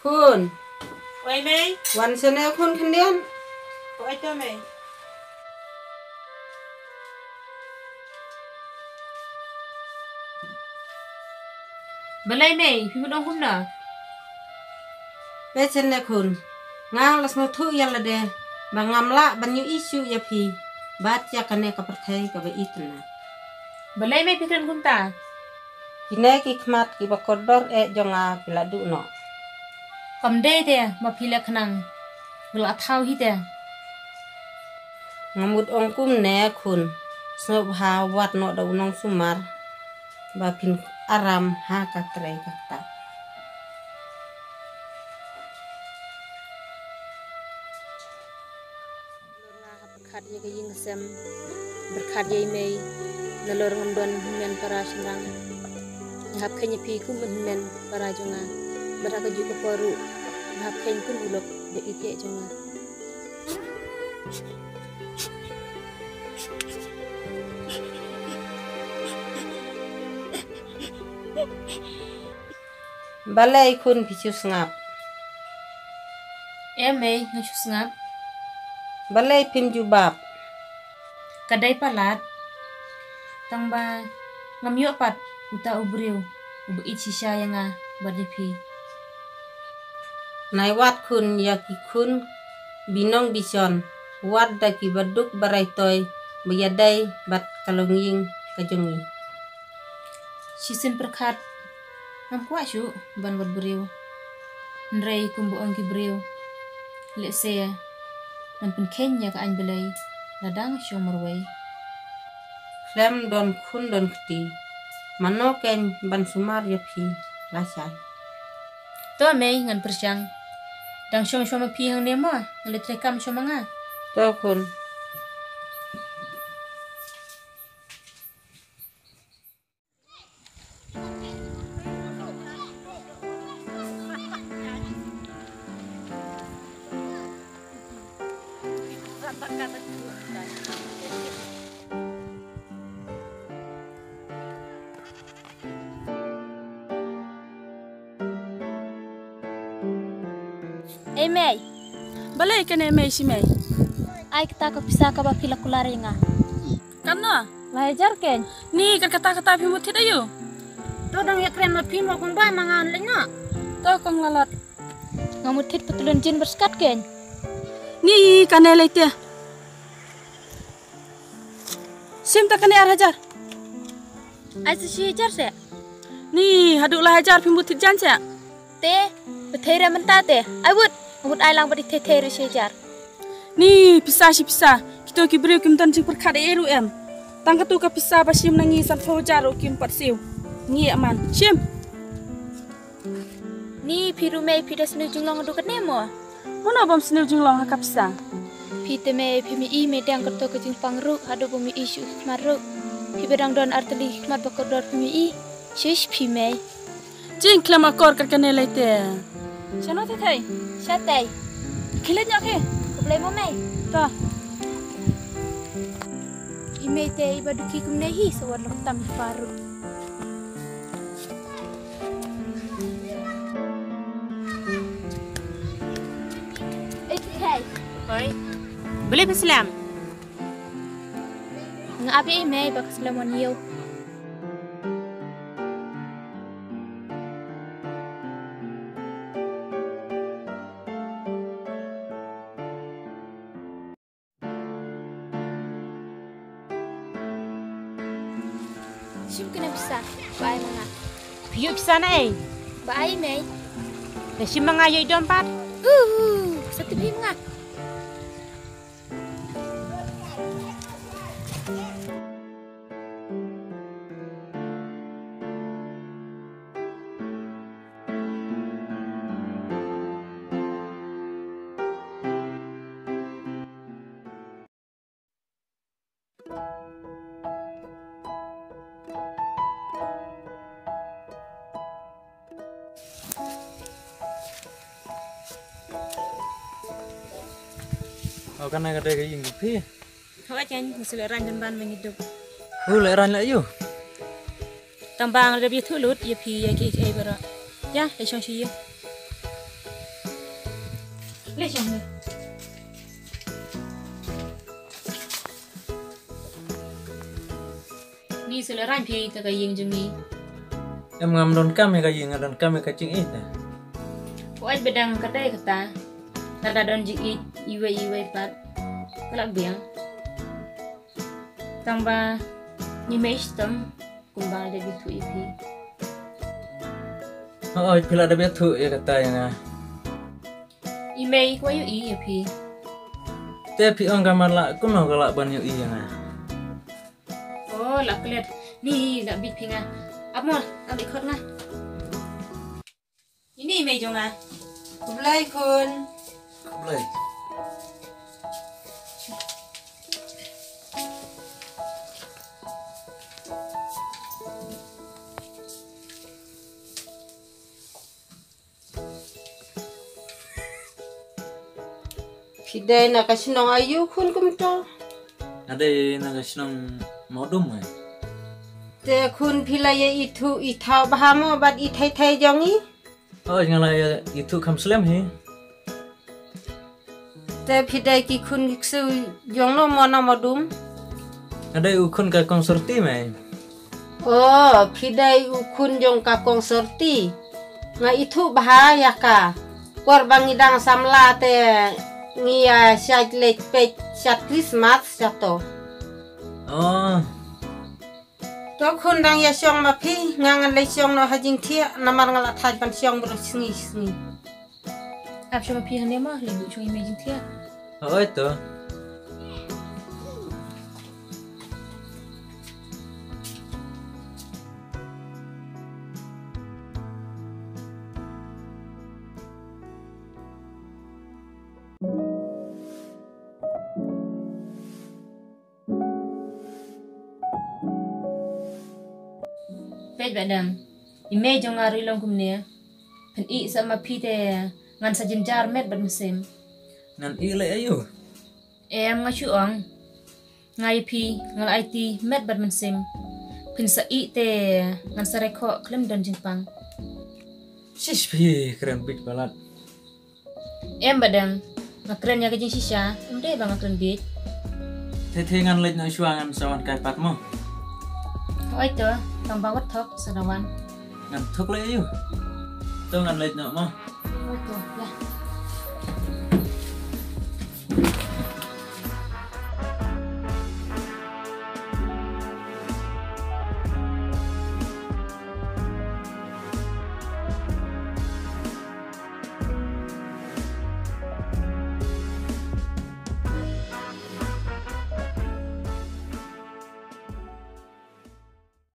คุณไว้ไหมวันเสนอคุณคันเดียนไว้ตัวไหมบันไดไหมพี่มุดองคุณน่ะเปเสนอคุณงาลัสนุทุยัลเดบางงละbanyu isu ya pi bat ya kane ka perthai ka ba itna บันไดไหมพี่กันคุณตา kine ki khmat ki ba kodor e jonga piladu no คำเดเตะมาพิเลขนังเวลาเท้าฮิเตะ ngamut ongkum ne kun snob ha wat no da unong sumar ba pin aram ha ka tre ka ta berkat ye ka ying sem berkat ye mei nalor ngamdon men para sinang hap kenya pi kum men para jonga beraka ju ko poru hap kenya kun ulok be ite jonga balai kun pichus ngap mei ngachus ngap balai pim jubab kadai palat tangba ngamyo pat uta ubriu ub ichisha yanga badipi nai wat kun yaki kun binong bison wat daki baduk barai toy bayadai bat kalonging kajongi sisin perkat ngam kwa shu ban wat briu nrei kumbu angki briu le se nan pun kenya ka an belai ladang shomarway lem don kun don kti mano ken ban sumar ya pi lasai to mei ngan persyang dang shoma pi hang nemo ngale trekam shomanga to kun Mei, balai kene mei si mei. ai kita ke pisah ke bapila kularinga. Karena Lajar ken. ni kan kata-kata pimu tidak ayo. To dang ya kren mat pimo kung ba mangan lenga. To kong lalat. Ngamutit petulun jin berskat ken. Ni kane leite. Sim tak kane arhajar. Ai si jar se. Ni haduk lajar pimu tidak jan se. Te betera mentate. Ai wut ai lang badi te si jar. Ni pisah si pisah. Kita kibri kim tan sing perkade eru em. Tang katu ka pisah basim nangi san fajar kim persiu. Ni aman. Sim. Ni piru mei pidas nu jinglong adu kat nemo. Mana bom senil jinglong hakap pisah. Pite mei pimi i me dang kerto ke jing pangru adu bumi i syu maru. Pi bedang don arteli hikmat bakodor pimi i. Shish pi mei. Jing klama kor ka kane leite. Chano te thai. Shatai. Khilet nya ke. Kublai mo mei. Ta. Imei te ibaduki kumne hi sawar loktam faru. Hey. oi beli peslam Ngapi imei bak selamon yo. Sim kena bisa. Baai manga. piu pisana Baai mei. da shimanga yo dompat Satu pi manga. Au kan ada kayak gini pi. Hawa chen seleran dan ban mengidup Leran lah yuk. tambang lebih thulut ya pi ya ki bara ya le chong shi Lihat yang ni. Ni seleran pi tak kaya yang ni. Em ngam don kami kayi ngadon kami kacing itu. Kuat bedang kedai kata. Nada don jik iwe pat. Kelak biang. Tambah ni mestem kumbang ada bitu ipi. Oh, pila ada betul ya kata yang ah. Imei kuayu ipi. Tapi orang kamar lah, aku mau galak banyak yang ah. Oh, lah keliat. Ni lah bit pinga. Apa ambil ikut ngah. Ini imei jonga. Kublai kun. Boleh. Pidai nak kasih nong ayu kun kumto. Ada naga senang modum eh. Te kun pilaya itu itau bahamo bat itai jongi. Oh, ngala itu kam selam he. Te pidai ki kun ksu jongno mona modum. Ada ukun ka konsorti mai. Oh, pidai ukun jong ka konsorti. Nga itu bahaya ka. Korban ngidang samla te ngia syat lek pe syat Christmas sato. Oh, To kun dang ya syong mapi ngangan le syong no hajing tia namar ngala thaj pan syong bro sngi. Apa cuma pihan dia mah lebih cuma imei jintia. oh itu. Pej badam. Imei jonga rilong kumnia. Pen I sama pite ngan sajin jar met bad musim. Nan ile ayu. Em ngachu ong. Ngai pi ngal IT met bad musim. Pen sa I te ngan sareko klem dan jingpang. Sis pi keren bit balat. Em badam. Ngakren ya kejing sisa. Em deh bang ngakren bit. Tete ngan lej na syuangan sawan kai pat mo. Oh itu, tong bawat tok sadawan. Ngan thuk le ayu. Tu ngan lej na mo. Oh itu, ya.